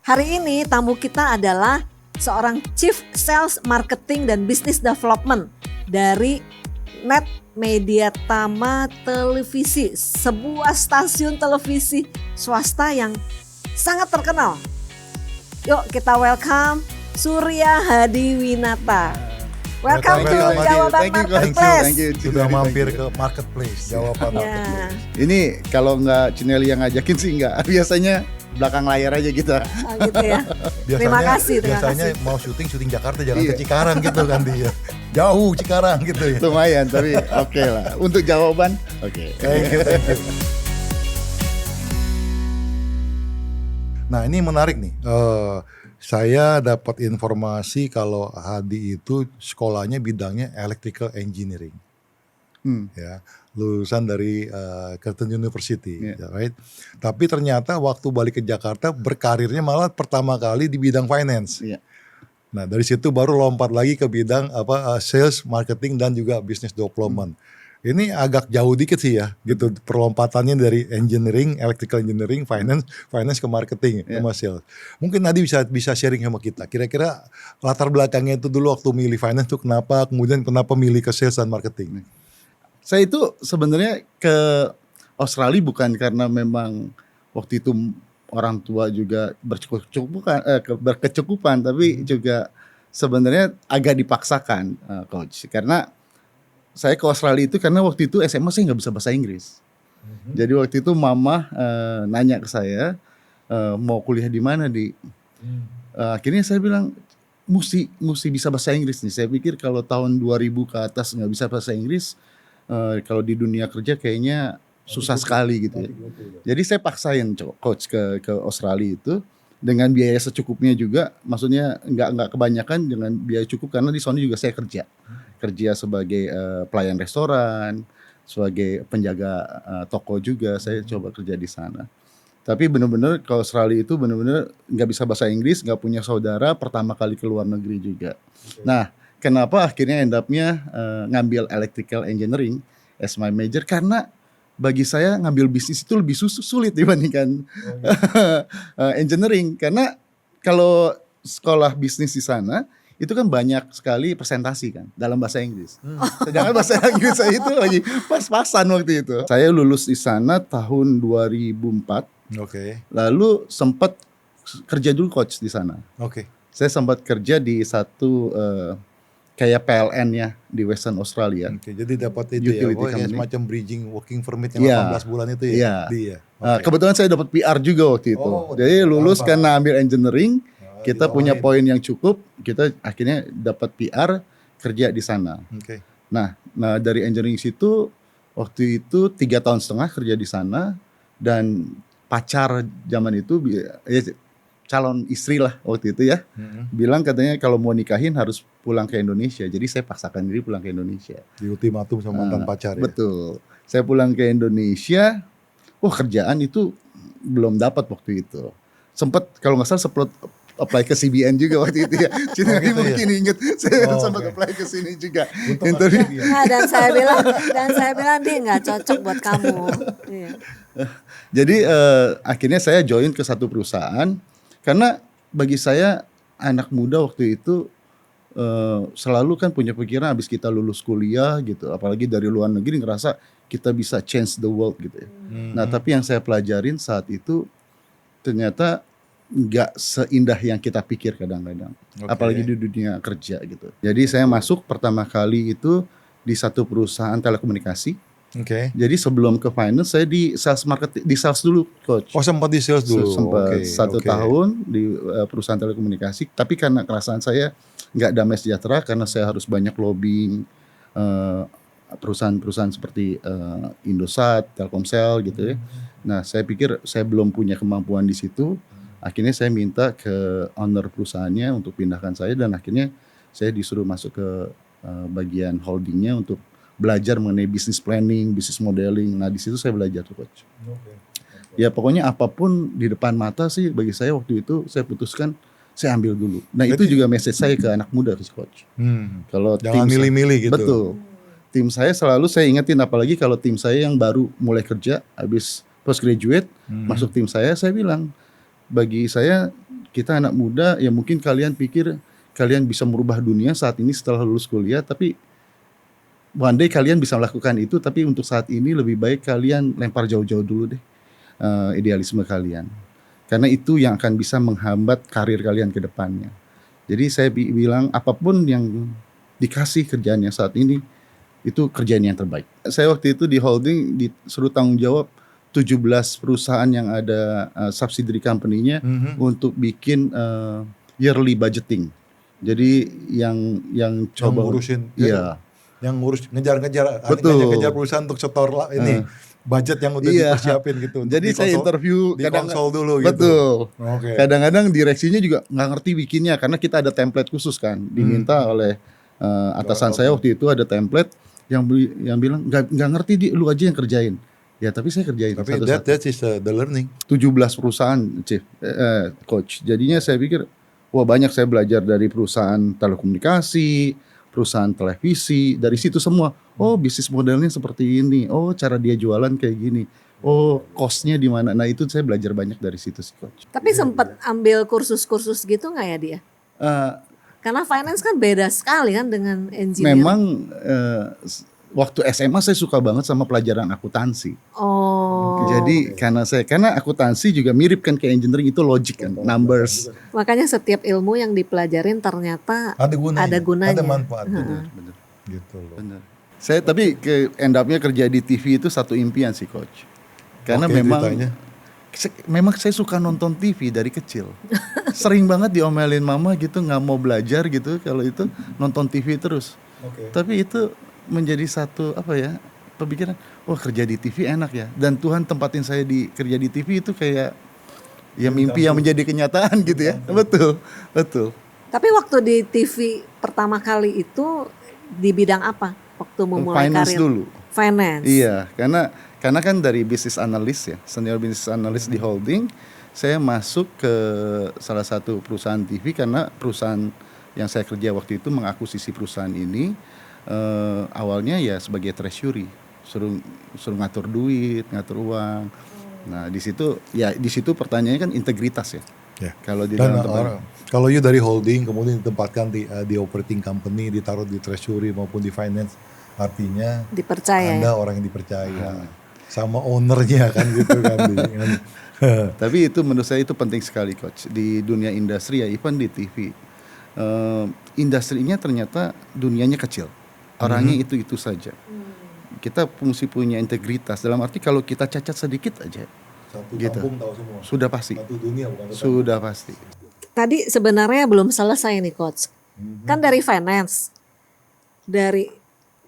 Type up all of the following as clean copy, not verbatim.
Hari ini tamu kita adalah seorang Chief Sales Marketing dan Business Development dari Net Media Tama Televisi, sebuah stasiun televisi swasta yang sangat terkenal. Yuk kita welcome Surya Hadiwinata. Welcome to Jawaban Marketplace. Thank you. Sudah mampir ke Marketplace, Jawaban Marketplace. Ini kalau nggak Cinelli yang ngajakin sih nggak. Biasanya belakang layar aja kita. Oh, gitu ya. Terima kasih. Biasanya mau syuting Jakarta jangan ke Cikarang gitu kan dia. Jauh Cikarang gitu ya. Lumayan tapi oke lah. Untuk jawaban oke. Thank you. Nah ini menarik nih. Saya dapat informasi kalau Hadi itu sekolahnya bidangnya electrical engineering. Ya, lulusan dari Curtin University, right? Tapi ternyata waktu balik ke Jakarta berkarirnya malah pertama kali di bidang finance. Nah dari situ baru lompat lagi ke bidang sales, marketing dan juga business development. Ini agak jauh dikit sih ya, gitu perlompatannya dari engineering, electrical engineering, finance ke marketing, sama sales. Mungkin Hadi bisa sharing sama kita. Kira-kira latar belakangnya itu dulu waktu milih finance tuh kenapa, kemudian kenapa milih ke sales dan marketing? Saya itu sebenarnya ke Australia bukan karena memang waktu itu orang tua juga berkecukupan, tapi juga sebenarnya agak dipaksakan, coach. Karena saya ke Australia itu karena waktu itu SMA saya nggak bisa bahasa Inggris. Jadi waktu itu mama nanya ke saya mau kuliah di mana di. Akhirnya saya bilang mesti bisa bahasa Inggris nih. Saya pikir kalau tahun 2000 ke atas nggak bisa bahasa Inggris. Kalau di dunia kerja kayaknya susah sekali gitu ya. Jadi saya paksain coach ke Australia itu dengan biaya secukupnya juga, maksudnya nggak kebanyakan, dengan biaya cukup karena di sana juga saya kerja sebagai pelayan restoran, sebagai penjaga toko juga, saya coba kerja di sana. Tapi benar-benar ke Australia itu benar-benar nggak bisa bahasa Inggris, nggak punya saudara, pertama kali ke luar negeri juga. Nah, kenapa akhirnya end up-nya ngambil electrical engineering as my major? Karena bagi saya ngambil bisnis itu lebih sulit dibandingkan engineering. Karena kalau sekolah bisnis di sana itu kan banyak sekali presentasi kan dalam bahasa Inggris. Sedangkan bahasa Inggris saya itu lagi pas-pasan waktu itu. Saya lulus di sana tahun 2004. Lalu sempat kerja dulu coach di sana. Saya sempat kerja di satu kayak PLN-nya di Western Australia. Jadi dapat itu ya, semacam bridging working permit yang 18 bulan itu ya. Kebetulan saya dapat PR juga waktu itu. Jadi lulus karena ambil engineering, kita punya poin yang cukup, kita akhirnya dapat PR kerja di sana. Nah dari engineering situ waktu itu 3,5 tahun kerja di sana, dan pacar zaman itu calon istri lah waktu itu ya, bilang katanya kalau mau nikahin harus pulang ke Indonesia. Jadi saya paksakan diri pulang ke Indonesia. Di ultimatum sama mantan pacar ya? Betul. Saya pulang ke Indonesia, kerjaan itu belum dapat waktu itu. Sempat kalau nggak salah sempat apply ke CBN juga waktu itu ya. Jadi mungkin inget saya sempat apply ke sini juga. Nah, dan saya bilang dia nggak cocok buat kamu. Jadi akhirnya saya join ke satu perusahaan. Karena bagi saya anak muda waktu itu selalu kan punya pikiran habis kita lulus kuliah gitu, apalagi dari luar negeri, ngerasa kita bisa change the world gitu ya. Nah tapi yang saya pelajarin saat itu ternyata nggak seindah yang kita pikir kadang-kadang, apalagi di dunia kerja gitu. Jadi saya masuk pertama kali itu di satu perusahaan telekomunikasi. Jadi sebelum ke finance saya di sales marketing, di sales dulu coach. Sempat di sales dulu. Sempat 1 tahun di perusahaan telekomunikasi. Tapi karena kerasaan saya nggak damai sejahtera, karena saya harus banyak lobbying perusahaan-perusahaan seperti Indosat, Telkomsel gitu ya. Nah saya pikir saya belum punya kemampuan di situ. Akhirnya saya minta ke owner perusahaannya untuk pindahkan saya, dan akhirnya saya disuruh masuk ke bagian holdingnya untuk belajar mengenai business planning, business modeling. Nah di situ saya belajar tuh coach. Ya pokoknya apapun di depan mata sih bagi saya waktu itu saya putuskan saya ambil dulu. Nah itu juga message saya ke anak muda coach. Kalau jangan milih-milih gitu. Betul. Tim saya selalu saya ingetin, apalagi kalau tim saya yang baru mulai kerja habis postgraduate masuk tim saya bilang bagi saya kita anak muda ya mungkin kalian pikir kalian bisa merubah dunia saat ini setelah lulus kuliah, tapi one day kalian bisa melakukan itu, tapi untuk saat ini lebih baik kalian lempar jauh-jauh dulu deh idealisme kalian. Karena itu yang akan bisa menghambat karir kalian ke depannya. Jadi saya bilang apapun yang dikasih kerjaannya saat ini itu kerjaan yang terbaik. Saya waktu itu di holding disuruh tanggung jawab 17 perusahaan yang ada subsidiary company-nya untuk bikin yearly budgeting. Jadi yang coba ngurusin, iya, yang ngurus ngejar-ngejar perusahaan untuk setor ini budget yang udah dipersiapin gitu. Jadi saya interview di konsol dulu gitu. Betul. Okay. Kadang-kadang direksinya juga nggak ngerti bikinnya karena kita ada template khusus kan, diminta oleh atasan saya waktu itu ada template yang bilang nggak ngerti lu aja yang kerjain. Ya tapi saya kerjain. Tapi that is the learning. 17 perusahaan, Chief, Coach. Jadinya saya pikir, wah banyak saya belajar dari perusahaan telekomunikasi, perusahaan televisi, dari situ semua. Oh bisnis modelnya seperti ini, oh cara dia jualan kayak gini, oh cost-nya di mana. Nah itu saya belajar banyak dari situ sih, Coach. Tapi sempat ambil kursus-kursus gitu nggak ya dia? Karena finance kan beda sekali kan dengan engineering. Memang waktu SMA saya suka banget sama pelajaran akuntansi. Oh. Jadi karena akuntansi juga mirip kan kayak engineering, itu logic kan, numbers. Makanya setiap ilmu yang dipelajarin ternyata ada gunanya. Ada manfaatnya. Bener. Gitu loh. Bener. Saya tapi end up-nya kerja di TV itu satu impian sih, Coach. Karena memang saya suka nonton TV dari kecil. Sering banget diomelin mama gitu, nggak mau belajar gitu kalau itu nonton TV terus. Tapi itu menjadi satu pemikiran, wah kerja di TV enak ya. Dan Tuhan tempatin saya kerja di TV itu kayak ya mimpi yang menjadi kenyataan gitu ya. Betul. Tapi waktu di TV pertama kali itu di bidang apa? Waktu memulai finance karir? Dulu. Finance. Iya, karena kan dari business analyst ya, senior business analyst di holding, saya masuk ke salah satu perusahaan TV karena perusahaan yang saya kerja waktu itu mengakuisisi perusahaan ini. Awalnya ya sebagai treasury, suruh ngatur duit, ngatur uang. Nah di situ pertanyaannya kan integritas ya. Kalau di dalam kalau you dari holding kemudian ditempatkan di operating company, ditaruh di treasury maupun di finance, artinya dipercaya. Anda orang yang dipercaya sama ownernya kan gitu kan. Tapi itu menurut saya itu penting sekali, Coach, di dunia industri ya, even di TV. Industrinya ternyata dunianya kecil, orangnya itu saja. Kita mesti punya integritas, dalam arti kalau kita cacat sedikit aja, satu gitu, kampung tahu semua. Sudah pasti. Satu dunia bukan tetangga. Sudah pasti. Tadi sebenarnya belum selesai nih, Coach. Kan dari finance, dari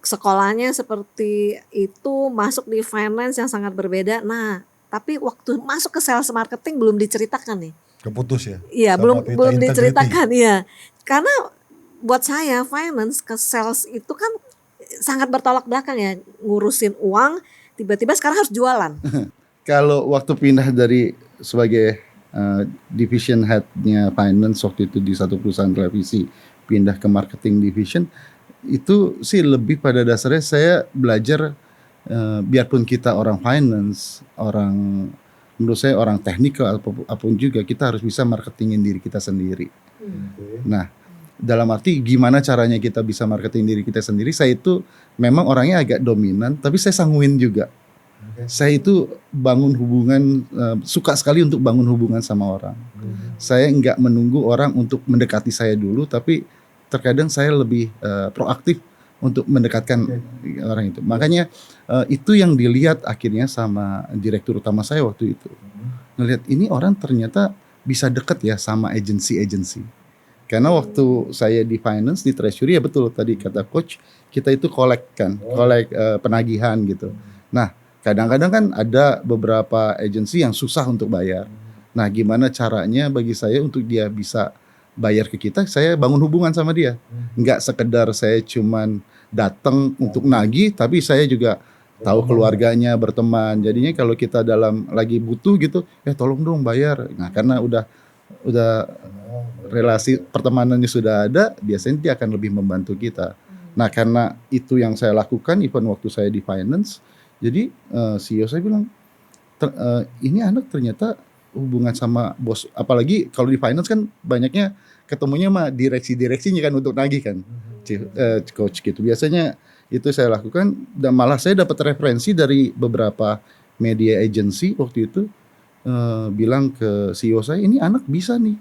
sekolahnya seperti itu, masuk di finance yang sangat berbeda. Nah, tapi waktu masuk ke sales marketing belum diceritakan nih. Keputus ya? Iya, belum diceritakan ya. Karena buat saya finance ke sales itu kan sangat bertolak belakang ya, ngurusin uang, tiba-tiba sekarang harus jualan. Kalau waktu pindah dari sebagai division head-nya finance waktu itu di satu perusahaan televisi, pindah ke marketing division, itu sih lebih pada dasarnya saya belajar, biarpun kita orang finance, menurut saya orang teknikal apapun juga, kita harus bisa marketingin diri kita sendiri. Nah, dalam arti gimana caranya kita bisa marketing diri kita sendiri, saya itu memang orangnya agak dominan, tapi saya sanguin juga. Saya itu bangun hubungan, suka sekali untuk bangun hubungan sama orang. Saya nggak menunggu orang untuk mendekati saya dulu, tapi terkadang saya lebih proaktif untuk mendekatkan orang itu. Makanya itu yang dilihat akhirnya sama direktur utama saya waktu itu. Ngelihat ini orang ternyata bisa deket ya sama agensi-agensi. Karena waktu saya di finance, di treasury ya betul tadi kata coach, kita itu kolek penagihan gitu. Nah, kadang-kadang kan ada beberapa agensi yang susah untuk bayar. Nah, gimana caranya bagi saya untuk dia bisa bayar ke kita, saya bangun hubungan sama dia. Enggak sekedar saya cuman datang untuk nagih, tapi saya juga tahu keluarganya, berteman. Jadinya kalau kita lagi butuh gitu, tolong dong bayar. Nah, karena udah relasi pertemanannya sudah ada, biasanya dia akan lebih membantu kita. Nah, karena itu yang saya lakukan even waktu saya di finance. Jadi CEO saya bilang, ini anak ternyata hubungan sama bos, apalagi kalau di finance kan banyaknya ketemunya sama direksi-direksinya kan untuk nagih kan, coach gitu. Biasanya itu saya lakukan dan malah saya dapat referensi dari beberapa media agency waktu itu, bilang ke CEO saya, ini anak bisa nih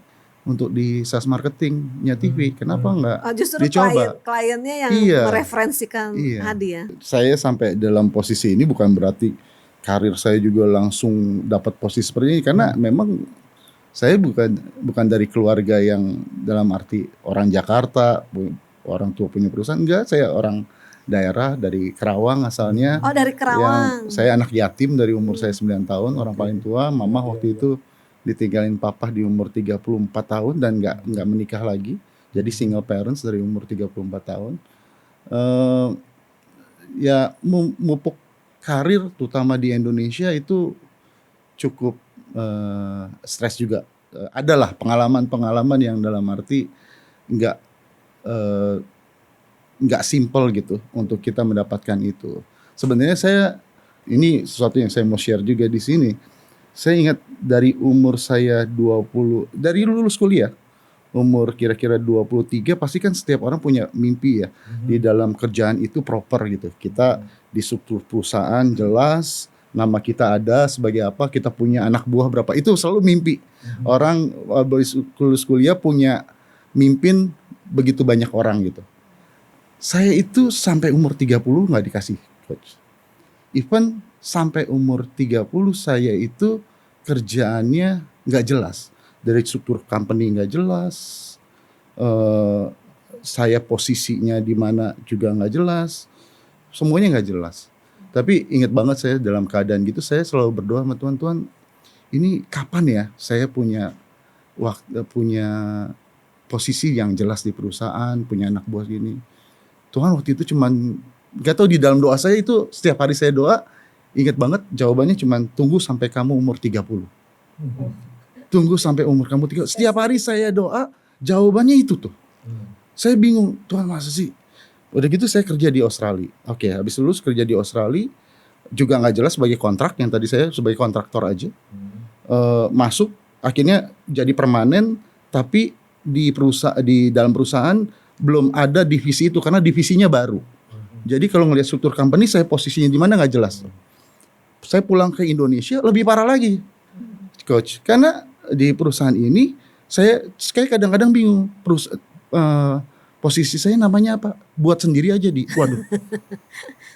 untuk di sales marketingnya TV, kenapa nggak Justru dicoba? kliennya yang Iya. mereferensikan Iya. Hadi ya. Saya sampai dalam posisi ini bukan berarti karir saya juga langsung dapat posisi seperti ini, karena memang saya bukan dari keluarga yang dalam arti orang Jakarta, orang tua punya perusahaan, enggak, saya orang daerah dari Kerawang asalnya. Oh, dari Kerawang. Saya anak yatim dari umur saya 9 tahun, orang paling tua. Mama waktu itu ditinggalin papa di umur 34 tahun dan nggak menikah lagi. Jadi single parents dari umur 34 tahun. Ya mupuk karir terutama di Indonesia itu cukup stres juga. Adalah pengalaman-pengalaman yang dalam arti nggak simple gitu untuk kita mendapatkan itu. Sebenarnya ini sesuatu yang saya mau share juga di sini. Saya ingat dari umur saya 20, dari lulus kuliah, umur kira-kira 23, pasti kan setiap orang punya mimpi ya. Di dalam kerjaan itu proper gitu. Kita di struktur perusahaan jelas, nama kita ada sebagai apa, kita punya anak buah berapa, itu selalu mimpi. Orang lulus kuliah punya mimpin begitu banyak orang gitu. Saya itu sampai umur 30 nggak dikasih coach. Even sampai umur 30 saya itu kerjaannya nggak jelas. Dari struktur company nggak jelas. Saya posisinya di mana juga nggak jelas. Semuanya nggak jelas. Tapi ingat banget saya dalam keadaan gitu, saya selalu berdoa sama Tuhan, Tuhan ini kapan ya saya punya posisi yang jelas di perusahaan, punya anak buah gini. Tuhan waktu itu cuman, gak tahu di dalam doa saya itu setiap hari saya doa, ingat banget jawabannya cuman tunggu sampai kamu umur 30. Tunggu sampai umur kamu 30. Setiap hari saya doa, jawabannya itu tuh. Saya bingung, Tuhan masa sih? Udah gitu saya kerja di Australia. Oke, habis lulus kerja di Australia, juga gak jelas sebagai kontrak, yang tadi saya sebagai kontraktor aja. Masuk, akhirnya jadi permanen, tapi di dalam perusahaan belum ada divisi itu karena divisinya baru. Jadi kalau ngelihat struktur company, saya posisinya di mana nggak jelas. Saya pulang ke Indonesia lebih parah lagi, coach. Karena di perusahaan ini saya kadang-kadang bingung. Posisi saya namanya apa? Buat sendiri aja waduh.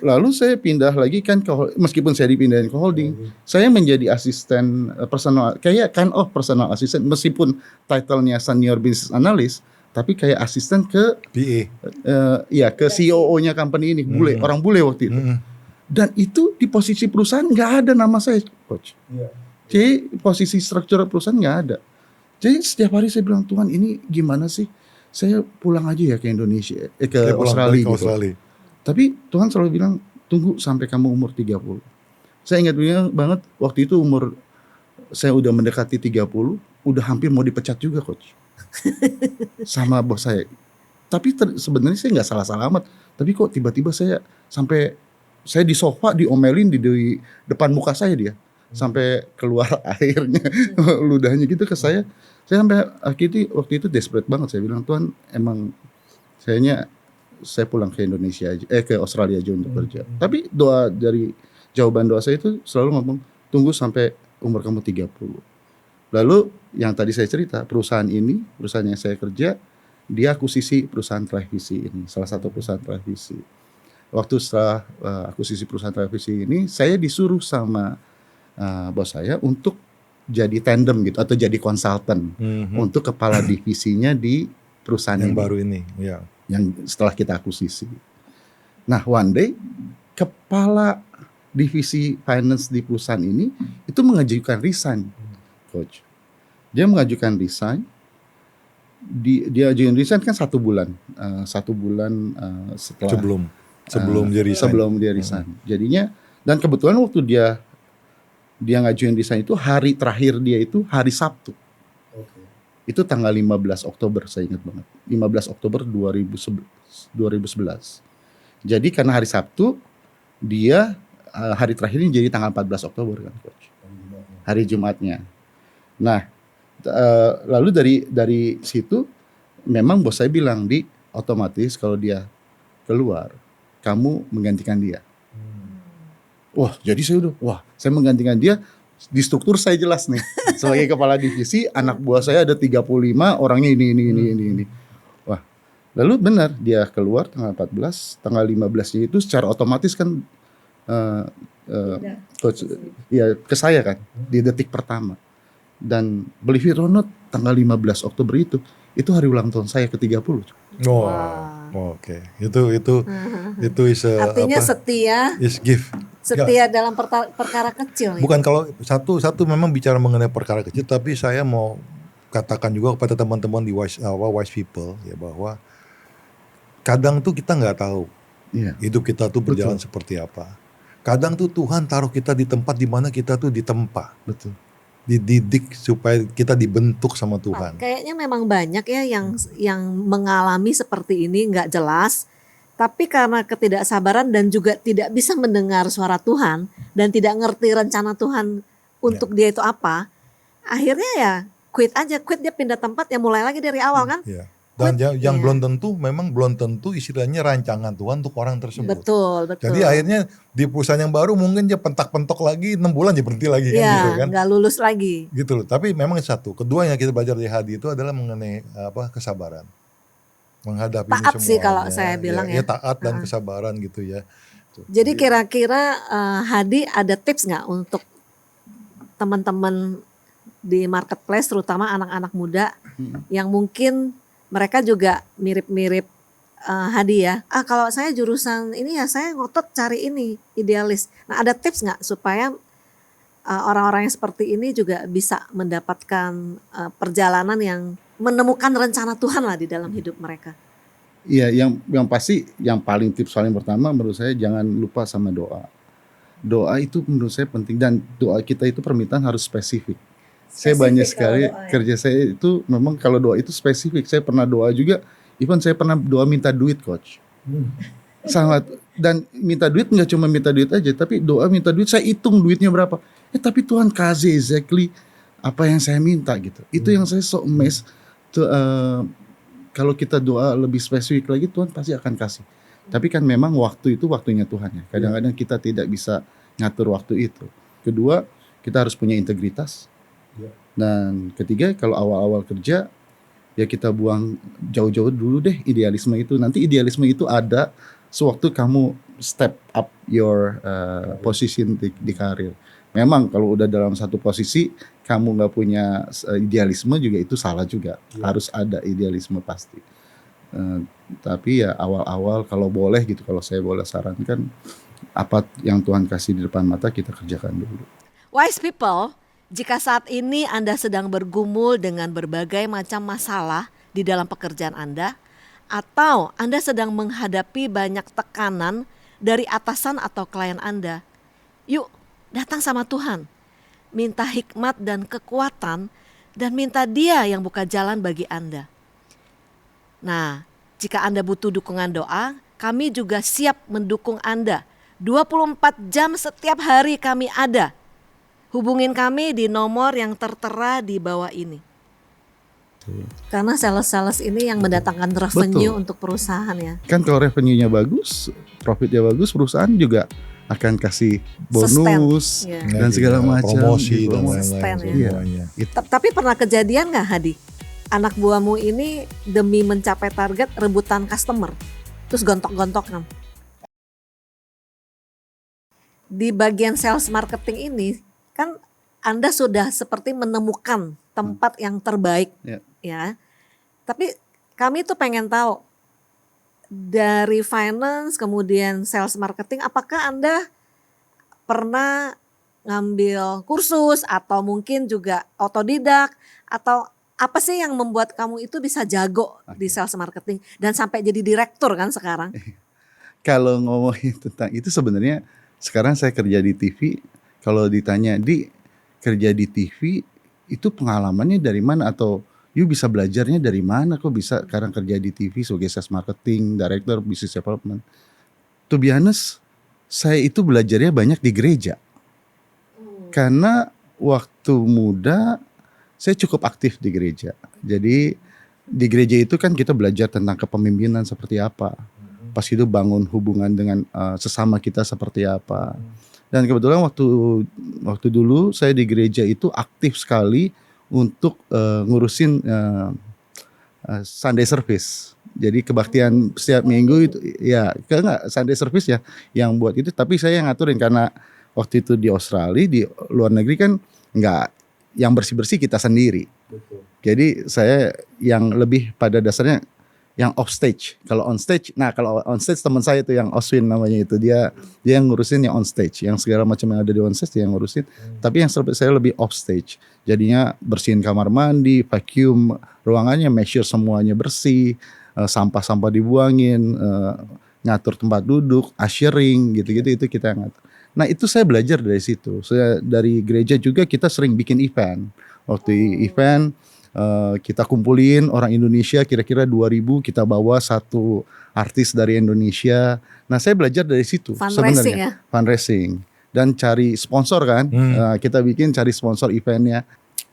Lalu saya pindah lagi kan meskipun saya dipindahin ke holding, saya menjadi asisten personal, kayak personal assistant meskipun title-nya senior business analyst. Tapi kayak asisten ke PA. Ke CEO-nya company ini, orang bule waktu itu. Dan itu di posisi perusahaan nggak ada nama saya, coach. Jadi posisi struktur perusahaan nggak ada. Jadi setiap hari saya bilang, Tuhan ini gimana sih? Saya pulang aja ya ke Indonesia, ke Australia gitu. Tapi Tuhan selalu bilang, tunggu sampai kamu umur 30. Saya ingat banget waktu itu umur saya udah mendekati 30, udah hampir mau dipecat juga, coach. Sama bos saya. Tapi sebenarnya saya nggak salah-salah amat. Tapi kok tiba-tiba saya di sofa diomelin di depan muka saya dia. Sampai keluar airnya, ludahnya gitu ke saya. Saya sampai akhirnya waktu itu desperate banget. Saya bilang, Tuhan emang saya pulang ke Indonesia aja, ke Australia aja untuk kerja. Tapi jawaban doa saya itu selalu ngomong, tunggu sampai umur kamu 30. Lalu yang tadi saya cerita, perusahaan yang saya kerja, dia akuisisi perusahaan televisi ini, salah satu perusahaan televisi. Waktu setelah akuisisi perusahaan televisi ini, saya disuruh sama bos saya untuk jadi tandem gitu, atau jadi konsultan untuk kepala divisinya di perusahaan yang ini. Baru ini, ya. Yang setelah kita akuisisi. Nah, one day kepala divisi finance di perusahaan ini itu mengajukan resign. Coach, dia mengajukan resign. Dia ajukan resign kan 1 bulan, setelah sebelum dia resign. Jadinya, dan kebetulan waktu dia ngajuin resign itu hari terakhir dia itu hari Sabtu. Itu tanggal 15 Oktober saya ingat banget. 15 Oktober 2011. Jadi karena hari Sabtu, dia hari terakhir ini jadi tanggal 14 Oktober kan, coach. Hari Jumatnya. Nah, lalu dari situ memang bos saya bilang, di otomatis kalau dia keluar, kamu menggantikan dia. Wah, jadi saya menggantikan dia. Di struktur saya jelas nih, sebagai kepala divisi, anak buah saya ada 35, orangnya ini. Wah, lalu benar dia keluar tanggal 14, tanggal 15-nya itu secara otomatis kan coach ya ke saya kan di detik pertama. Dan believe it or not, tanggal 15 Oktober itu hari ulang tahun saya ke-30. Oh, oke. Itu is Artinya setia is gift. dalam perkara kecil. Bukan kalau satu memang bicara mengenai perkara kecil, tapi saya mau katakan juga kepada teman-teman di wise people ya, bahwa kadang tuh kita nggak tahu hidup kita tuh berjalan seperti apa. Kadang tuh Tuhan taruh kita di tempat di mana kita tuh ditempa. Betul. Dididik supaya kita dibentuk sama Tuhan. Kayaknya memang banyak ya yang mengalami seperti ini, nggak jelas. Tapi karena ketidaksabaran dan juga tidak bisa mendengar suara Tuhan dan tidak ngerti rencana Tuhan untuk dia itu apa, akhirnya ya quit dia pindah tempat, ya mulai lagi dari awal kan. Dan yang belum tentu istilahnya rancangan Tuhan untuk orang tersebut. Betul. Jadi akhirnya di perusahaan yang baru mungkin dia pentak-pentok lagi 6 bulan dia berhenti lagi kan gitu kan. Nggak lulus lagi. Gitu loh. Tapi memang kedua yang kita belajar dari Hadi itu adalah mengenai kesabaran. Menghadapi taat ini sih semuanya. kalau saya bilang ya. Taat dan kesabaran gitu ya. Jadi kira-kira Hadi ada tips nggak untuk teman-teman di marketplace, terutama anak-anak muda yang mungkin mereka juga mirip-mirip Hadi ya. Kalau saya jurusan ini ya saya ngotot cari ini, idealis. Nah, ada tips nggak supaya orang-orang yang seperti ini juga bisa mendapatkan perjalanan yang menemukan rencana Tuhan lah di dalam hidup mereka? Iya, yang pasti yang paling tips paling pertama menurut saya, jangan lupa sama doa. Doa itu menurut saya penting, dan doa kita itu permintaan harus spesifik. Saya banyak sekali kerja saya itu memang kalau doa itu spesifik. Saya pernah doa juga, even saya pernah doa minta duit, coach. Sangat, dan minta duit nggak cuma minta duit aja, tapi doa minta duit saya hitung duitnya berapa. Tapi Tuhan kasih exactly apa yang saya minta gitu. Itu yang saya so amazed. Kalau kita doa lebih spesifik lagi, Tuhan pasti akan kasih. Tapi kan memang waktu itu waktunya Tuhan ya. Kadang-kadang kita tidak bisa ngatur waktu itu. Kedua, kita harus punya integritas. Dan ketiga, kalau awal-awal kerja, ya kita buang jauh-jauh dulu deh idealisme itu. Nanti idealisme itu ada sewaktu kamu step up your position di karir. Memang kalau udah dalam satu posisi, kamu nggak punya idealisme juga, itu salah juga. Harus ada idealisme pasti. Tapi ya awal-awal kalau boleh gitu, kalau saya boleh sarankan, apa yang Tuhan kasih di depan mata kita kerjakan dulu. Wise people, jika saat ini Anda sedang bergumul dengan berbagai macam masalah di dalam pekerjaan Anda, atau Anda sedang menghadapi banyak tekanan dari atasan atau klien Anda, yuk datang sama Tuhan. Minta hikmat dan kekuatan, dan minta Dia yang buka jalan bagi Anda. Nah, jika Anda butuh dukungan doa, kami juga siap mendukung Anda. 24 jam setiap hari kami ada. Hubungin kami di nomor yang tertera di bawah ini. Karena sales-sales ini yang mendatangkan revenue untuk perusahaan ya. Kan kalau revenue-nya bagus, profitnya bagus, perusahaan juga akan kasih bonus dan segala macam, promosi gitu. dan lain-lain. Tapi pernah kejadian nggak, Hadi? Anak buahmu ini demi mencapai target rebutan customer, terus gontok-gontokan. Di bagian sales marketing ini kan Anda sudah seperti menemukan tempat yang terbaik, ya. Tapi kami tuh pengen tahu, dari finance kemudian sales marketing, apakah Anda pernah ngambil kursus atau mungkin juga otodidak, atau apa sih yang membuat kamu itu bisa jago di sales marketing dan sampai jadi direktur kan sekarang? Kalau ngomongin tentang itu, sebenarnya sekarang saya kerja di TV. Kalau ditanya di kerja di TV itu pengalamannya dari mana, atau you bisa belajarnya dari mana, kok bisa sekarang kerja di TV sebagai sales marketing, director, business development. To be honest, saya itu belajarnya banyak di gereja. Karena waktu muda saya cukup aktif di gereja. Jadi di gereja itu kan kita belajar tentang kepemimpinan seperti apa. Pas itu bangun hubungan dengan sesama kita seperti apa. Dan kebetulan waktu dulu saya di gereja itu aktif sekali untuk ngurusin Sunday service. Jadi kebaktian setiap minggu itu ya enggak Sunday service ya yang buat itu, tapi saya yang ngaturin karena waktu itu di Australia, di luar negeri kan enggak, yang bersih-bersih kita sendiri. Jadi saya yang lebih pada dasarnya yang off stage. Kalau on stage, nah kalau on stage teman saya itu yang Oswin namanya itu, dia yang ngurusin yang on stage, yang segala macam yang ada di on stage dia yang ngurusin. Tapi yang saya lebih off stage. Jadinya bersihin kamar mandi, vacuum ruangannya, make sure semuanya bersih, sampah-sampah dibuangin, ngatur tempat duduk, ushering gitu-gitu itu kita ngatur. Nah itu saya belajar dari situ. Saya dari gereja juga kita sering bikin event. Waktu event kita kumpulin orang Indonesia kira-kira 2.000, kita bawa satu artis dari Indonesia. Nah saya belajar dari situ sebenarnya. Fundraising dan cari sponsor kan. Kita cari sponsor eventnya.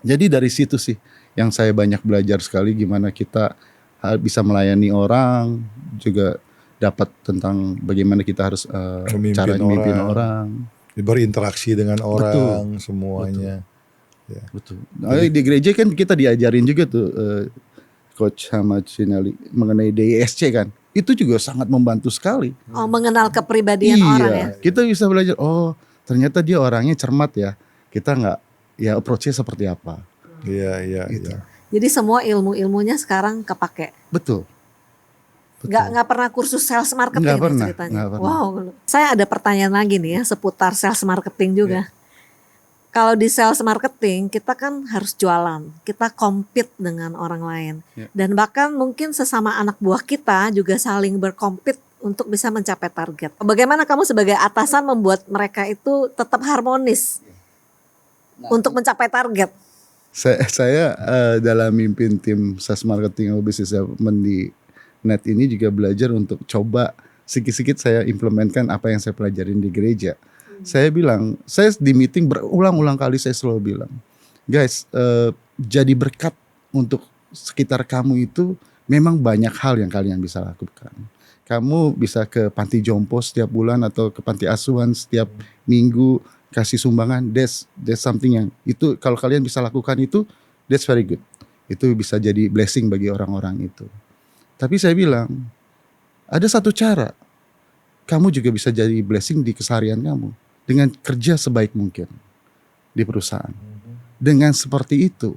Jadi dari situ sih yang saya banyak belajar sekali gimana kita bisa melayani orang, juga dapat tentang bagaimana kita harus cara memimpin orang, berinteraksi dengan orang. Betul, semuanya. Ya. Betul. Nah, di gereja kan kita diajarin juga tuh Coach sama Cinelli mengenai DISC kan. Itu juga sangat membantu sekali. Oh, mengenal kepribadian orang ya. Kita bisa belajar, oh ternyata dia orangnya cermat ya. Kita nggak, ya approach-nya seperti apa. Iya. Gitu. Jadi semua ilmu-ilmunya sekarang kepake. Betul. Nggak pernah kursus sales marketing ceritanya. Nggak pernah. Wow, saya ada pertanyaan lagi nih ya seputar sales marketing juga. Kalau di sales marketing kita kan harus jualan, kita compete dengan orang lain, dan bahkan mungkin sesama anak buah kita juga saling berkompet untuk bisa mencapai target. Bagaimana kamu sebagai atasan membuat mereka itu tetap harmonis untuk mencapai target? Saya dalam mimpin tim sales marketing atau business development di Net ini juga belajar untuk coba sedikit-sedikit saya implementkan apa yang saya pelajarin di gereja. Saya bilang, saya di meeting berulang-ulang kali saya selalu bilang, guys, jadi berkat untuk sekitar kamu itu memang banyak hal yang kalian bisa lakukan. Kamu bisa ke panti jompo setiap bulan atau ke panti asuhan setiap minggu kasih sumbangan. That's something yang itu kalau kalian bisa lakukan itu, that's very good. Itu bisa jadi blessing bagi orang-orang itu. Tapi saya bilang, ada satu cara, kamu juga bisa jadi blessing di keseharian kamu. Dengan kerja sebaik mungkin di perusahaan. Dengan seperti itu,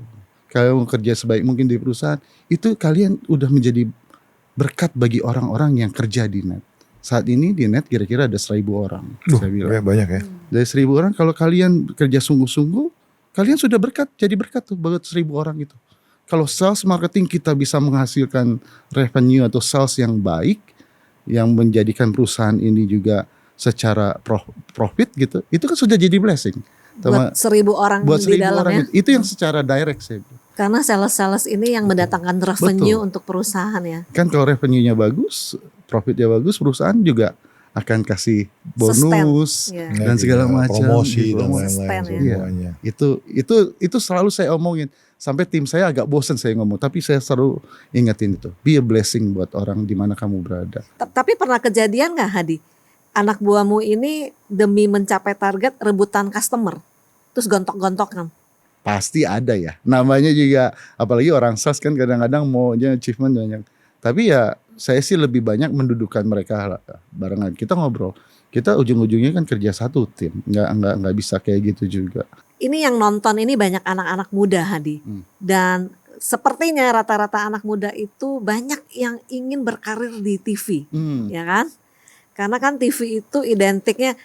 kalau kerja sebaik mungkin di perusahaan, itu kalian udah menjadi berkat bagi orang-orang yang kerja di Net. Saat ini di Net kira-kira ada 1.000 orang. Saya bilang. Banyak ya. Dari 1.000 orang, kalau kalian kerja sungguh-sungguh, kalian sudah berkat, jadi berkat tuh buat 1.000 orang itu. Kalau sales marketing kita bisa menghasilkan revenue atau sales yang baik, yang menjadikan perusahaan ini juga secara profit gitu, itu kan sudah jadi blessing. Buat 1.000 orang di dalamnya. Itu yang secara direct saya. Karena sales ini yang mendatangkan revenue untuk perusahaan ya. Kan kalau revenue-nya bagus, profitnya bagus, perusahaan juga akan kasih bonus dan segala macam, promosi dan lain-lain semuanya. Itu selalu saya omongin. Sampai tim saya agak bosan saya ngomong, tapi saya selalu ingetin itu. Be a blessing buat orang di mana kamu berada. Tapi pernah kejadian nggak, Hadi? Anak buahmu ini demi mencapai target rebutan customer, terus gontok-gontokan? Pasti ada ya. Namanya juga, apalagi orang sales kan kadang-kadang maunya achievement banyak. Tapi ya saya sih lebih banyak mendudukan mereka barengan. Kita ngobrol. Kita ujung-ujungnya kan kerja satu tim. Nggak bisa kayak gitu juga. Ini yang nonton ini banyak anak-anak muda, Hadi. Dan sepertinya rata-rata anak muda itu banyak yang ingin berkarir di TV, ya kan? Karena kan TV itu identiknya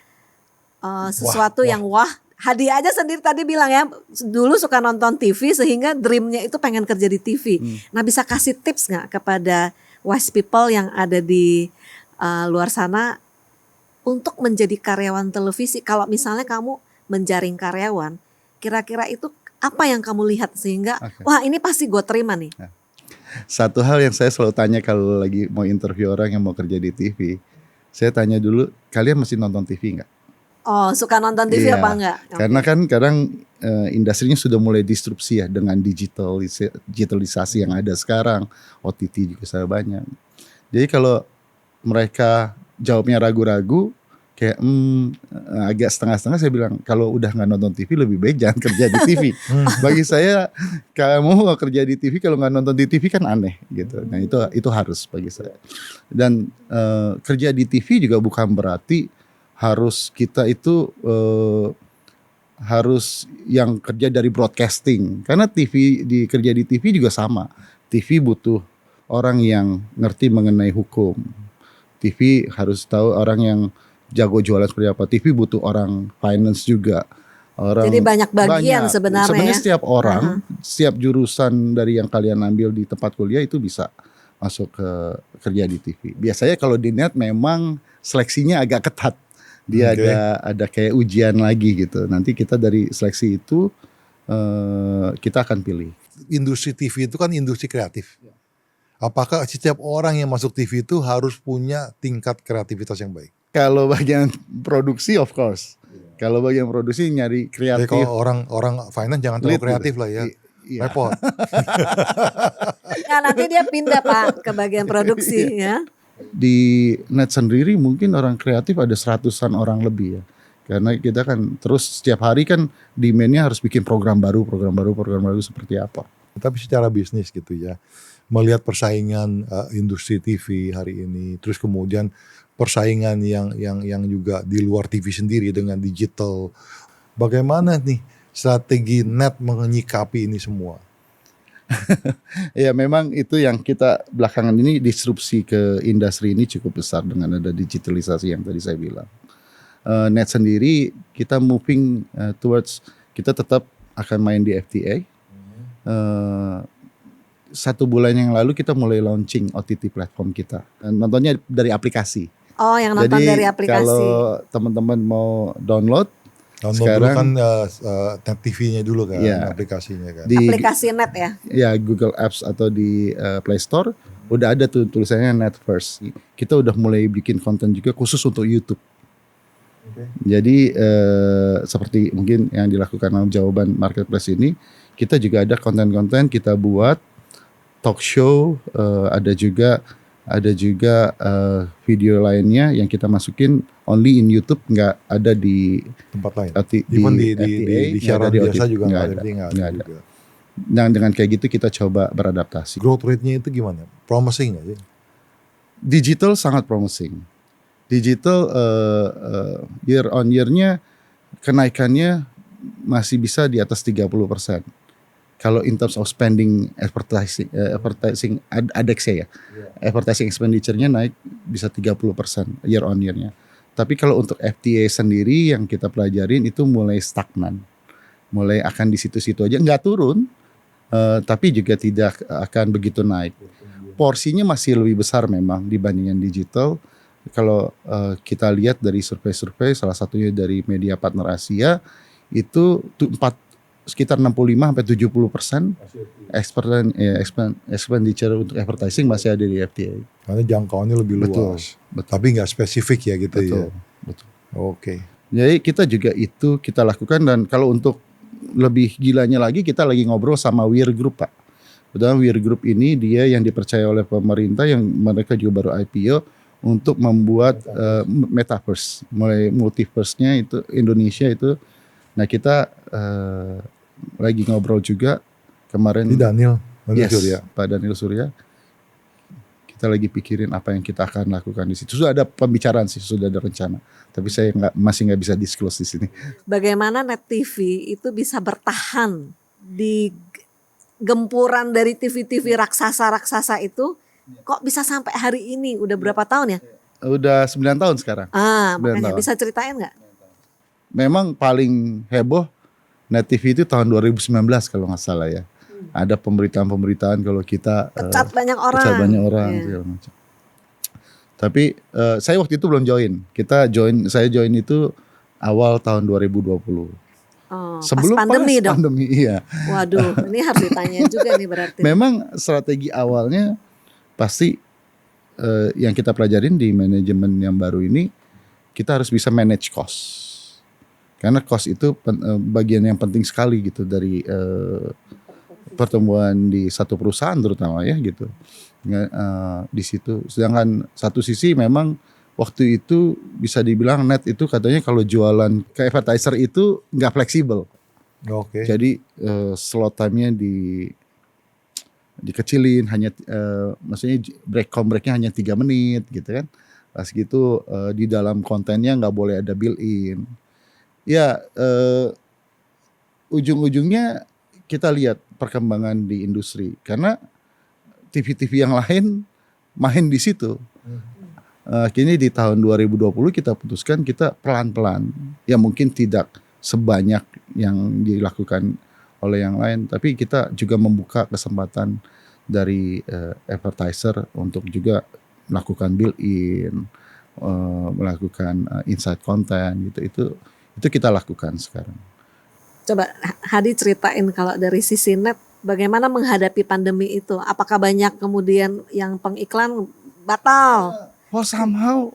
sesuatu yang wah. Hadi aja sendiri tadi bilang ya, dulu suka nonton TV sehingga dreamnya itu pengen kerja di TV. Nah bisa kasih tips gak kepada wise people yang ada di luar sana untuk menjadi karyawan televisi? Kalau misalnya kamu menjaring karyawan, kira-kira itu apa yang kamu lihat sehingga wah ini pasti gue terima nih. Satu hal yang saya selalu tanya kalau lagi mau interview orang yang mau kerja di TV, saya tanya dulu, kalian masih nonton TV nggak? Oh, suka nonton TV Iya, apa enggak? karena kan kadang industrinya sudah mulai disrupsi ya dengan digitalisasi yang ada sekarang, OTT juga saya banyak. Jadi kalau mereka jawabnya ragu-ragu, kayak agak setengah-setengah, saya bilang kalau udah nggak nonton TV lebih baik jangan kerja di TV. Bagi saya kamu nggak kerja di TV kalau nggak nonton di TV kan aneh gitu. Nah itu harus bagi saya. Dan kerja di TV juga bukan berarti harus kita itu harus yang kerja dari broadcasting, karena kerja di TV juga sama. TV butuh orang yang ngerti mengenai hukum. TV harus tahu orang yang jago jualan seperti apa. TV butuh orang finance juga. Jadi banyak bagian sebenarnya ya. Setiap orang, setiap jurusan dari yang kalian ambil di tempat kuliah itu bisa masuk ke kerja di TV. Biasanya kalau di net memang seleksinya agak ketat. Dia ada kayak ujian lagi gitu. Nanti kita dari seleksi itu kita akan pilih. Industri TV itu kan industri kreatif. Apakah setiap orang yang masuk TV itu harus punya tingkat kreativitas yang baik? Kalau bagian produksi of course. Kalau bagian produksi nyari kreatif. Jadi kalau orang finance jangan terlalu kreatif lah ya. Iya. Repot. Nah, nanti dia pindah Pak ke bagian produksi ya. Di net sendiri mungkin orang kreatif ada 100-an orang lebih ya. Karena kita kan terus setiap hari kan demand-nya harus bikin program baru seperti apa. Tapi secara bisnis gitu ya, melihat persaingan industri TV hari ini, terus kemudian persaingan yang juga di luar TV sendiri dengan digital, bagaimana nih strategi net menyikapi ini semua? Ya memang itu yang kita belakangan ini disrupsi ke industri ini cukup besar dengan ada digitalisasi yang tadi saya bilang. Net sendiri kita moving towards, kita tetap akan main di FTA. 1 bulan yang lalu kita mulai launching OTT platform kita. Nontonnya dari aplikasi. Oh, yang nonton Jadi, dari aplikasi. kalau teman-teman mau download Sekarang kan net TV-nya dulu kan, ya, aplikasinya kan. Aplikasi net ya. Ya Google Apps atau di Play Store udah ada tuh tulisannya Net First. Kita udah mulai bikin konten juga khusus untuk YouTube. Jadi seperti mungkin yang dilakukan dalam Jawaban Marketplace ini, kita juga ada konten-konten kita buat talk show, ada juga video lainnya yang kita masukin only in YouTube, nggak ada di tempat lain. Even di siaran biasa juga nggak ada. Juga. Nah dengan kayak gitu kita coba beradaptasi. Growth rate-nya itu gimana? Promising nggak sih? Digital sangat promising. Digital year on year-nya kenaikannya masih bisa di atas 30%. Kalau in terms of spending advertising ADEX ya, advertising expenditure-nya naik bisa 30% year on year-nya. Tapi kalau untuk FTA sendiri yang kita pelajarin itu mulai stagnan, mulai akan di situ-situ aja, nggak turun, tapi juga tidak akan begitu naik. Porsinya masih lebih besar memang dibandingkan digital. Kalau kita lihat dari survei-survei, salah satunya dari Media Partner Asia, itu sekitar 65-70% expenditure untuk advertising masih ada di FTA. Karena jangkauannya lebih luas. Betul. Tapi nggak spesifik ya gitu ya. Betul. Oke. Jadi kita juga itu kita lakukan, dan kalau untuk lebih gilanya lagi kita lagi ngobrol sama Weir Group Pak. Betul, Weir Group ini dia yang dipercaya oleh pemerintah, yang mereka juga baru IPO untuk membuat metaverse, mulai multiverse-nya itu Indonesia itu. Nah kita lagi ngobrol juga kemarin. Di Daniel Surya. Pak Daniel Surya. Kita lagi pikirin apa yang kita akan lakukan di situ. Sudah ada pembicaraan sih, sudah ada rencana. Tapi saya masih nggak bisa disclose di sini. Bagaimana Net TV itu bisa bertahan di gempuran dari TV-TV raksasa-raksasa itu? Kok bisa sampai hari ini? Udah berapa tahun ya? Udah 9 tahun sekarang. Makanya bisa ceritain nggak? Memang paling heboh Net TV itu tahun 2019 kalau nggak salah ya. Ada pemberitaan kalau kita pecat banyak orang. Segala macam. Tapi saya waktu itu belum join. Saya join itu awal tahun 2020. Sebelum pas pandemi dong. Pandemi, iya. Waduh, ini harus ditanya juga nih berarti. Memang strategi awalnya pasti yang kita pelajarin di manajemen yang baru ini, kita harus bisa manage cost. Karena cost itu bagian yang penting sekali gitu dari pertumbuhan di satu perusahaan terutama ya gitu. Di situ. Sedangkan satu sisi memang waktu itu bisa dibilang net itu katanya kalau jualan ke advertiser itu nggak fleksibel. Oke. Jadi slot time-nya dikecilin, hanya maksudnya breaknya hanya 3 menit gitu kan. Pas gitu di dalam kontennya nggak boleh ada built-in. Ya ujung-ujungnya kita lihat perkembangan di industri karena TV-TV yang lain main di situ. Kini di tahun 2020 kita putuskan kita pelan-pelan, ya mungkin tidak sebanyak yang dilakukan oleh yang lain, tapi kita juga membuka kesempatan dari advertiser untuk juga melakukan built-in, melakukan inside content gitu. Itu kita lakukan sekarang. Coba Hadi ceritain kalau dari sisi net bagaimana menghadapi pandemi itu. Apakah banyak kemudian yang pengiklan batal? Oh somehow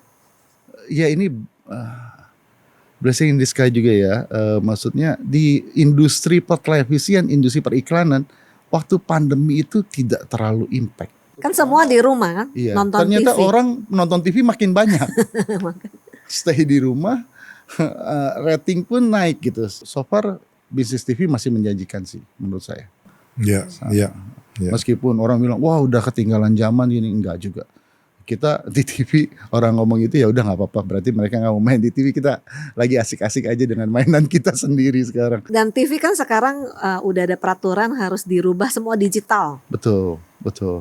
ya ini blessing in disguise juga ya. Maksudnya di industri pertelevisian, industri periklanan waktu pandemi itu tidak terlalu impact. Kan semua di rumah kan, Iya. nonton Ternyata TV. orang nonton TV makin banyak. Stay di rumah, rating pun naik gitu. So far bisnis TV masih menjanjikan sih menurut saya. Iya. Meskipun orang bilang wah udah ketinggalan zaman ini, enggak juga. Kita di TV orang ngomong itu ya udah nggak apa-apa, berarti mereka nggak mau main di TV, kita lagi asik-asik aja dengan mainan kita sendiri sekarang. Dan TV kan sekarang udah ada peraturan harus dirubah semua digital. Betul.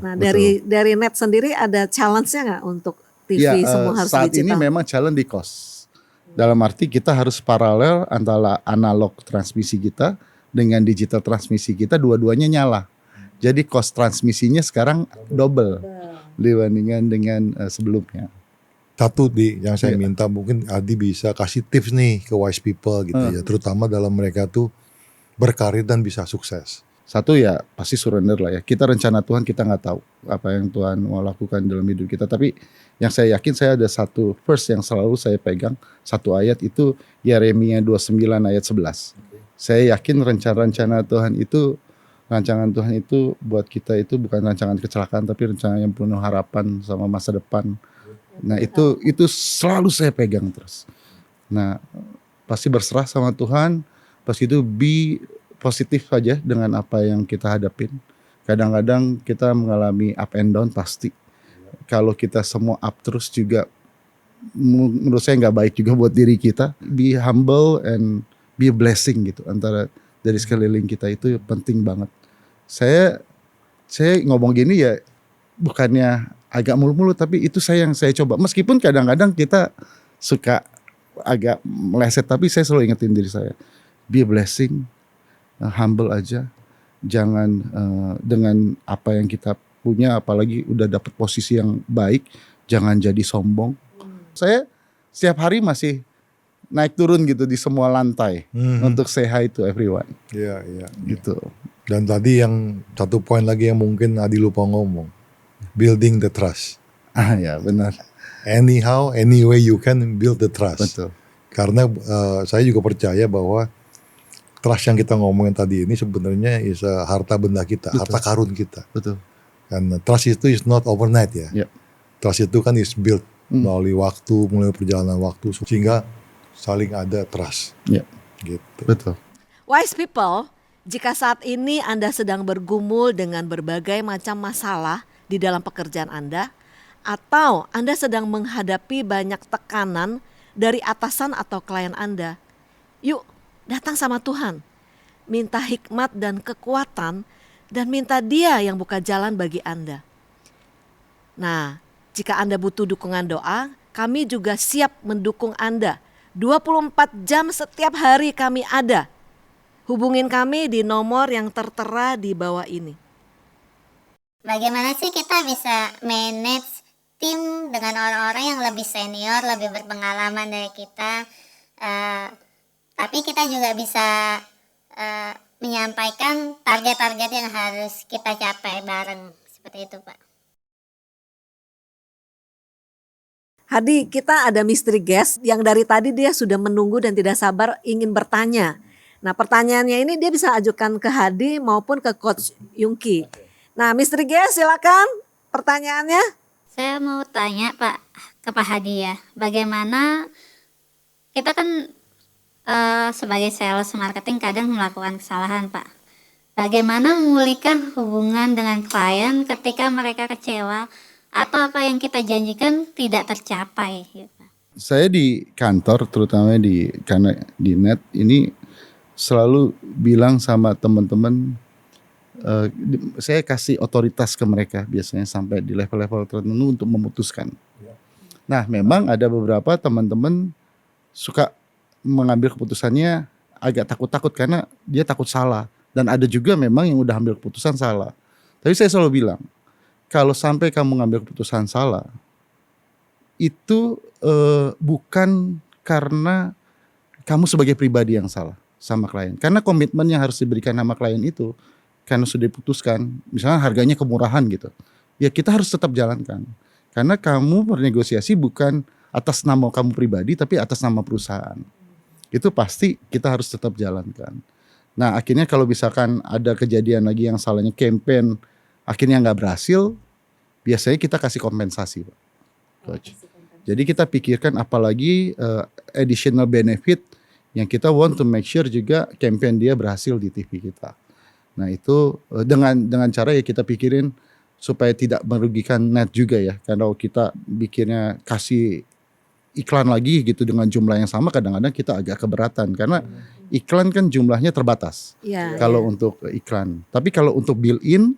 Nah betul. dari net sendiri ada challenge-nya nggak untuk TV Ya, semua harus saat digital? ini memang challenge di cost. Dalam arti kita harus paralel antara analog transmisi kita dengan digital transmisi kita, dua-duanya nyala. Jadi cost transmisinya sekarang double dibandingkan dengan sebelumnya. Satu yang saya minta mungkin Adi bisa kasih tips nih ke wise people gitu ya, terutama dalam mereka tuh berkarir dan bisa sukses. Satu ya pasti surrender lah ya. Kita rencana Tuhan kita nggak tahu apa yang Tuhan mau lakukan dalam hidup kita. Tapi yang saya yakin saya ada satu verse yang selalu saya pegang, satu ayat itu Yeremia 29 ayat 11. Saya yakin rancangan Tuhan itu buat kita itu bukan rancangan kecelakaan tapi rancangan yang penuh harapan sama masa depan. Nah itu selalu saya pegang terus. Nah pasti berserah sama Tuhan, pas itu be positif saja dengan apa yang kita hadapin. Kadang-kadang kita mengalami up and down pasti. Kalau kita semua up terus juga menurut saya nggak baik juga buat diri kita. Be humble and be a blessing gitu antara dari sekeliling kita itu penting banget. Saya ngomong gini ya bukannya agak mulu-mulu tapi itu yang saya coba. Meskipun kadang-kadang kita suka agak meleset tapi saya selalu ingetin diri saya. Be a blessing, humble aja. Jangan dengan apa yang kita punya apalagi udah dapet posisi yang baik, jangan jadi sombong. Saya setiap hari masih naik turun gitu di semua lantai untuk say hi to everyone. Iya. Gitu. Dan tadi yang satu poin lagi yang mungkin Adi lupa ngomong, building the trust. Ya benar. Anyhow, any way you can build the trust. Betul. Karena saya juga percaya bahwa trust yang kita ngomongin tadi ini sebenarnya harta benda kita, Betul. harta karun kita. Betul. Karena trust itu is not overnight ya. Yep. Trust itu kan is built melalui waktu, melalui perjalanan waktu, sehingga saling ada trust. Yep. Gitu. Betul. Wise people, jika saat ini Anda sedang bergumul dengan berbagai macam masalah di dalam pekerjaan Anda, atau Anda sedang menghadapi banyak tekanan dari atasan atau klien Anda, yuk datang sama Tuhan. Minta hikmat dan kekuatan dan minta Dia yang buka jalan bagi Anda. Nah, jika Anda butuh dukungan doa, kami juga siap mendukung Anda. 24 jam setiap hari kami ada. Hubungin kami di nomor yang tertera di bawah ini. Bagaimana sih kita bisa manage tim dengan orang-orang yang lebih senior, lebih berpengalaman dari kita, tapi kita juga bisa menyampaikan target-target yang harus kita capai bareng, seperti itu Pak. Hadi, kita ada mystery guest yang dari tadi dia sudah menunggu dan tidak sabar ingin bertanya. Nah, pertanyaannya ini dia bisa ajukan ke Hadi maupun ke Coach Yungki. Nah, mystery guest silakan pertanyaannya. Saya mau tanya ke Pak Hadi ya, bagaimana kita kan sebagai sales marketing kadang melakukan kesalahan Pak. Bagaimana memulihkan hubungan dengan klien ketika mereka kecewa atau apa yang kita janjikan tidak tercapai gitu. Saya di kantor terutama karena di net ini selalu bilang sama teman-teman, saya kasih otoritas ke mereka biasanya sampai di level-level tertentu untuk memutuskan. Nah, memang ada beberapa teman-teman suka mengambil keputusannya agak takut-takut karena dia takut salah. Dan ada juga memang yang udah ambil keputusan salah. Tapi saya selalu bilang, kalau sampai kamu ngambil keputusan salah, itu bukan karena kamu sebagai pribadi yang salah sama klien. Karena komitmen yang harus diberikan sama klien itu, karena sudah diputuskan, misalnya harganya kemurahan gitu, ya kita harus tetap jalankan. Karena kamu bernegosiasi bukan atas nama kamu pribadi, tapi atas nama perusahaan. Itu pasti kita harus tetap jalankan. Nah, akhirnya kalau misalkan ada kejadian lagi yang salahnya campaign akhirnya nggak berhasil, biasanya kita kasih kompensasi, Pak Coach. Jadi kita pikirkan apalagi additional benefit yang kita want to make sure juga campaign dia berhasil di TV kita. Nah, itu dengan cara ya kita pikirin supaya tidak merugikan net juga ya. Karena kita bikinnya kasih iklan lagi gitu dengan jumlah yang sama, kadang-kadang kita agak keberatan karena iklan kan jumlahnya terbatas. Ya, kalau untuk iklan, tapi kalau untuk built-in,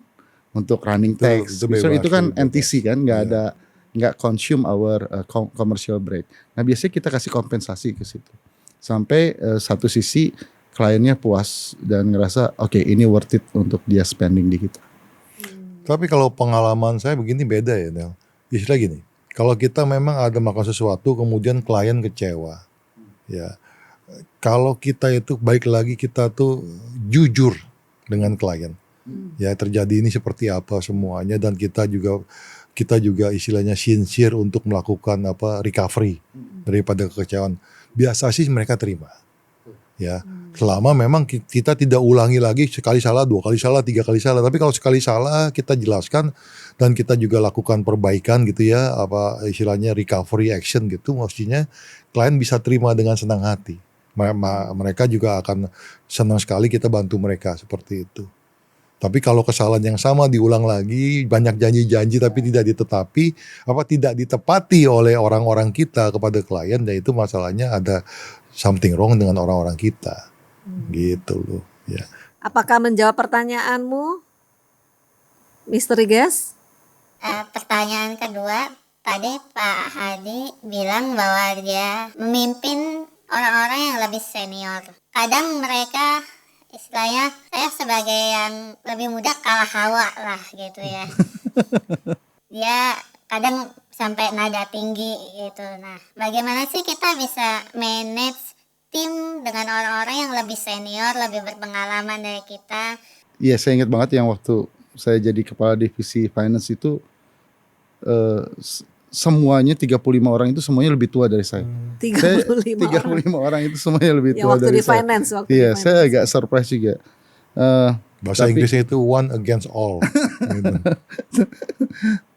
untuk running text, itu kan NTC kan, nggak consume our commercial break. Nah, biasanya kita kasih kompensasi ke situ sampai satu sisi kliennya puas dan ngerasa oke, ini worth it untuk dia spending di kita. Tapi kalau pengalaman saya begini beda ya, Nel. Istilah gini, kalau kita memang ada melakukan sesuatu kemudian klien kecewa, ya. Kalau kita itu baik lagi kita tuh jujur dengan klien, ya terjadi ini seperti apa semuanya dan kita juga istilahnya sincere untuk melakukan recovery daripada kekecewaan. Biasa sih mereka terima, ya. Selama memang kita tidak ulangi lagi sekali salah, 2 kali salah, 3 kali salah. Tapi kalau sekali salah kita jelaskan dan kita juga lakukan perbaikan gitu ya, istilahnya recovery action gitu, mestinya klien bisa terima dengan senang hati. Mereka juga akan senang sekali kita bantu mereka seperti itu. Tapi kalau kesalahan yang sama diulang lagi, banyak janji-janji tapi tidak ditepati oleh orang-orang kita kepada klien, ya itu masalahnya ada something wrong dengan orang-orang kita. Gitu loh, ya. Apakah menjawab pertanyaanmu, mystery guest? Pertanyaan kedua, tadi Pak Hadi bilang bahwa dia memimpin orang-orang yang lebih senior. Kadang mereka istilahnya, saya sebagai yang lebih muda kalah hawa lah gitu ya. Dia kadang sampai nada tinggi gitu. Nah, bagaimana sih kita bisa manage tim dengan orang-orang yang lebih senior, lebih berpengalaman dari kita? Iya, saya ingat banget yang waktu saya jadi kepala divisi finance itu semuanya 35 orang itu semuanya lebih tua dari saya. 35 orang itu semuanya lebih tua dari saya. Finance, iya, saya agak surprise juga. Bahasa Inggrisnya itu one against all. Gitu.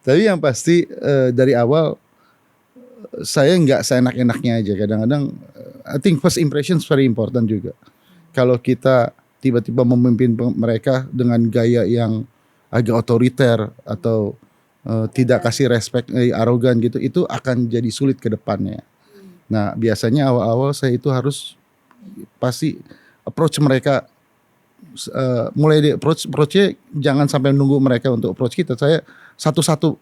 Tapi yang pasti dari awal saya nggak seenak-enaknya aja. Kadang-kadang I think first impression is very important juga. Kalau kita tiba-tiba memimpin mereka dengan gaya yang agak otoriter atau tidak kasih respect, arogan gitu, itu akan jadi sulit ke depannya. Nah, biasanya awal-awal saya itu harus pasti approach mereka, mulai di approach-nya jangan sampai nunggu mereka untuk approach kita. Saya satu-satu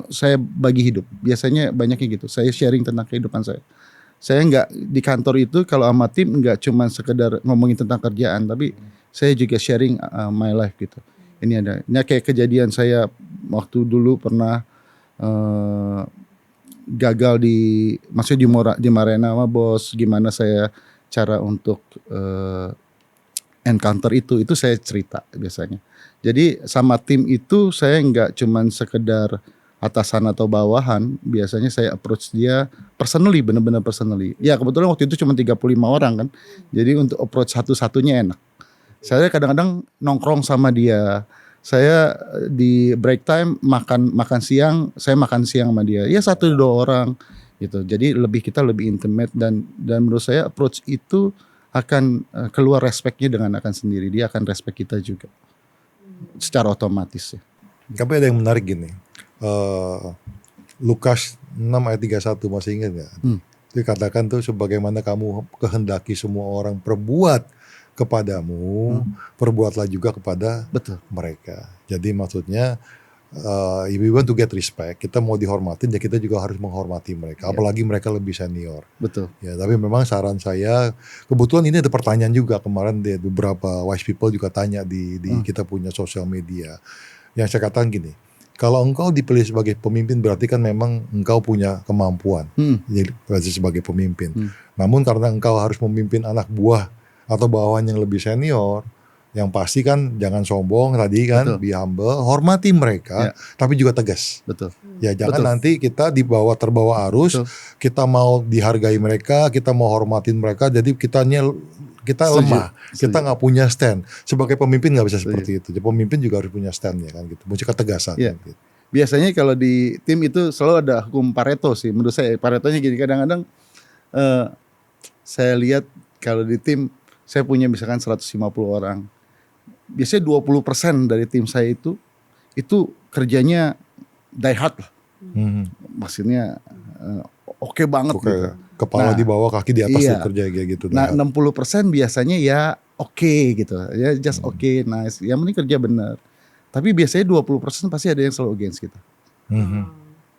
saya bagi hidup. Biasanya banyaknya gitu. Saya sharing tentang kehidupan saya. Saya nggak di kantor itu kalau sama tim nggak cuma sekedar ngomongin tentang kerjaan, tapi saya juga sharing my life gitu. Ini kayak kejadian saya waktu dulu pernah gagal maksudnya di Marena sama bos, gimana saya cara untuk encounter itu saya cerita biasanya. Jadi sama tim itu saya nggak cuman sekedar atasan atau bawahan, biasanya saya approach dia personally, benar-benar personally. Ya kebetulan waktu itu cuma 35 orang kan. Jadi untuk approach satu-satunya enak. Saya kadang-kadang nongkrong sama dia. Saya di break time makan siang, saya makan siang sama dia. Ya 1-2 orang gitu. Jadi kita lebih intimate dan menurut saya approach itu akan keluar respectnya dengan akan sendiri. Dia akan respect kita juga. Secara otomatis ya. Tapi ada yang menarik gini. Lukas 6 ayat 31 masih ingat nggak? Dikatakan tuh sebagaimana kamu kehendaki semua orang perbuat kepadamu, perbuatlah juga kepada mereka. Jadi maksudnya if we want to get respect, kita mau dihormatin ya kita juga harus menghormati mereka. Apalagi mereka lebih senior. Betul. Ya, tapi memang saran saya, kebetulan ini ada pertanyaan juga kemarin beberapa wise people juga tanya di kita punya sosial media. Yang saya katakan gini, kalau engkau dipilih sebagai pemimpin berarti kan memang engkau punya kemampuan jadi sebagai pemimpin. Namun karena engkau harus memimpin anak buah atau bawahan yang lebih senior, yang pasti kan jangan sombong tadi kan, be humble, hormati mereka, tapi juga tegas. Betul. Ya jangan nanti kita terbawa arus, kita mau dihargai mereka, kita mau hormatin mereka, jadi kita lemah, kita nggak punya stand. Sebagai pemimpin nggak bisa seperti itu. Jadi pemimpin juga harus punya stand ya kan gitu, punya ketegasan. Kan, gitu. Biasanya kalau di tim itu selalu ada hukum Pareto sih. Menurut saya Paretonya gini, kadang-kadang saya lihat kalau di tim saya punya misalkan 150 orang. Biasanya 20% dari tim saya itu kerjanya die hard lah. Maksudnya oke banget gitu. Kepala di bawah, kaki di atas kerja kayak gitu. Nah 60% biasanya ya oke gitu. Ya just oke, nice. Yang penting kerja benar. Tapi biasanya 20% pasti ada yang selalu against kita.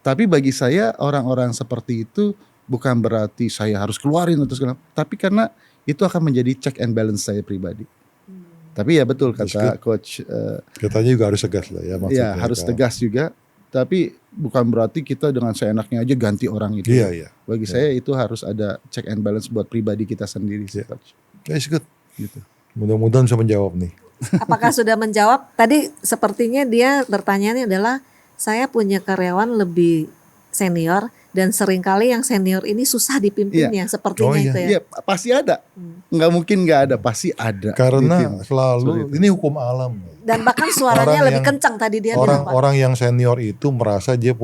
Tapi bagi saya orang-orang seperti itu bukan berarti saya harus keluarin atau segala. Tapi karena itu akan menjadi check and balance saya pribadi. Tapi ya betul kata coach. Katanya juga harus tegas lah ya maksudnya. Ya harus tegas juga. Tapi bukan berarti kita dengan seenaknya aja ganti orang itu. Iya. Bagi saya itu harus ada check and balance buat pribadi kita sendiri sih, coach. That's good. Gitu. Mudah-mudahan bisa menjawab nih. Apakah sudah menjawab? Tadi sepertinya dia bertanyanya adalah saya punya karyawan lebih senior dan seringkali yang senior ini susah dipimpinnya sepertinya itu ya. Iya, pasti ada. Nggak mungkin nggak ada, pasti ada. Karena selalu ini hukum alam. Dan bahkan suaranya lebih kencang tadi dia bilang, Pak. Orang yang senior itu merasa dia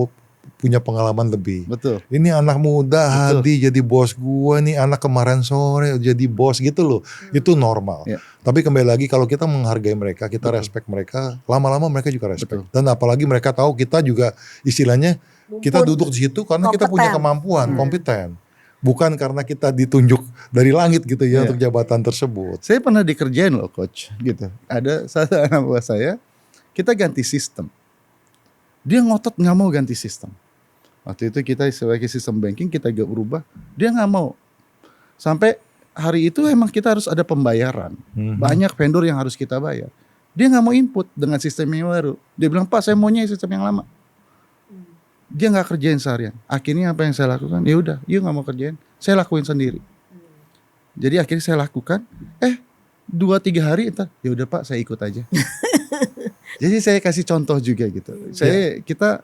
punya pengalaman lebih. Betul. Ini anak muda Hadi jadi bos gua nih, anak kemarin sore jadi bos gitu loh. Itu normal. Tapi kembali lagi kalau kita menghargai mereka, kita respect mereka, lama-lama mereka juga respect. Dan apalagi mereka tahu kita juga istilahnya kita duduk di situ karena kita punya kemampuan, kompeten. Bukan karena kita ditunjuk dari langit gitu ya untuk jabatan tersebut. Saya pernah dikerjain loh coach gitu. Ada satu anak buah saya, kita ganti sistem. Dia ngotot nggak mau ganti sistem. Waktu itu kita sebagai sistem banking kita gak berubah, dia nggak mau. Sampai hari itu emang kita harus ada pembayaran. Banyak vendor yang harus kita bayar. Dia nggak mau input dengan sistem yang baru. Dia bilang, Pak saya maunya sistem yang lama. Dia nggak kerjain seharian. Akhirnya apa yang saya lakukan? Ya udah, you nggak mau kerjain, saya lakuin sendiri. Jadi akhirnya saya lakukan. 2-3 hari entar, ya udah Pak, saya ikut aja. Jadi saya kasih contoh juga gitu. Kita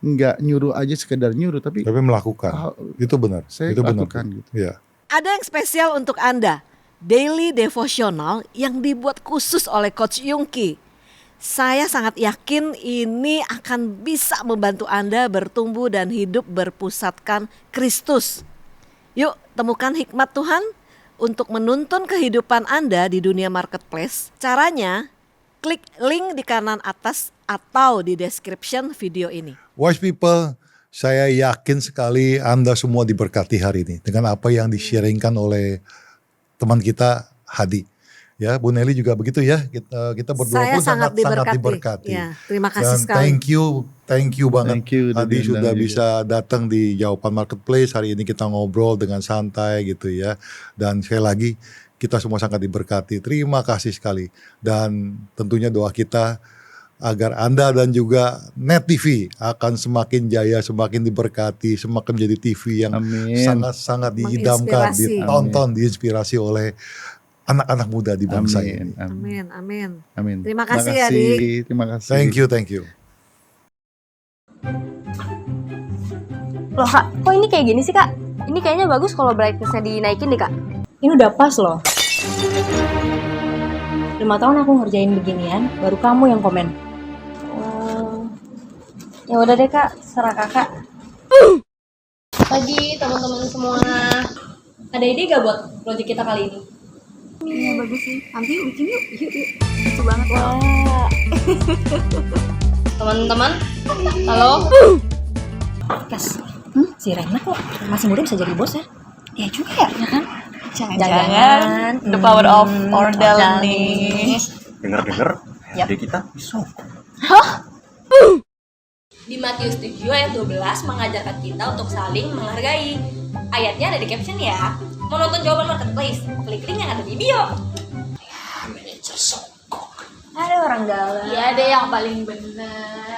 nggak nyuruh aja sekedar nyuruh, tapi melakukan. Itu benar. Saya itu lakukan benar. gitu. Ya. Ada yang spesial untuk Anda, daily devotional yang dibuat khusus oleh Coach Yungki. Saya sangat yakin ini akan bisa membantu Anda bertumbuh dan hidup berpusatkan Kristus. Yuk temukan hikmat Tuhan untuk menuntun kehidupan Anda di dunia marketplace. Caranya, klik link di kanan atas atau di description video ini. Wise people, saya yakin sekali Anda semua diberkati hari ini dengan apa yang di-sharingkan oleh teman kita Hadi. Ya, Bu Nelly juga begitu ya. Kita berdua Saya pun sangat diberkati. Ya, terima kasih Dan sekali. thank you banget. Hadi sudah juga. bisa datang di Jawaban Marketplace. Hari ini kita ngobrol dengan santai gitu ya. Dan sekali lagi kita semua sangat diberkati. Terima kasih sekali. Dan tentunya doa kita agar Anda dan juga Net TV akan semakin jaya, semakin diberkati, semakin menjadi TV yang sangat-sangat diidamkan, ditonton, diinspirasi oleh anak-anak muda di bangsa ini. Amin. Terima kasih ya, Di. Terima kasih. Thank you. Loh kak, kok ini kayak gini sih kak? Ini kayaknya bagus kalau brightness-nya dinaikin deh kak. Ini udah pas loh. 5 tahun aku ngerjain beginian, baru kamu yang komen. Ya udah deh kak, serah kakak. Pagi teman-teman semua. Ada ide gak buat project kita kali ini? Iya bagus sih. Nanti bikin yuk. Lucu banget. Wah. Teman-teman, halo. Kas, si Rena kok masih muda bisa jadi bos ya? Ya juga ya, kan? Jangan-jangan the power of Ordal nih. Dengar-dengar adik kita besok. Di Matius 7 ayat 12 mengajarkan kita untuk saling menghargai. Ayatnya ada di caption ya. Mau nonton jawaban marketplace? Klik link yang ada di bio. Manajer sokok. Ada orang galau. Iya deh yang paling benar.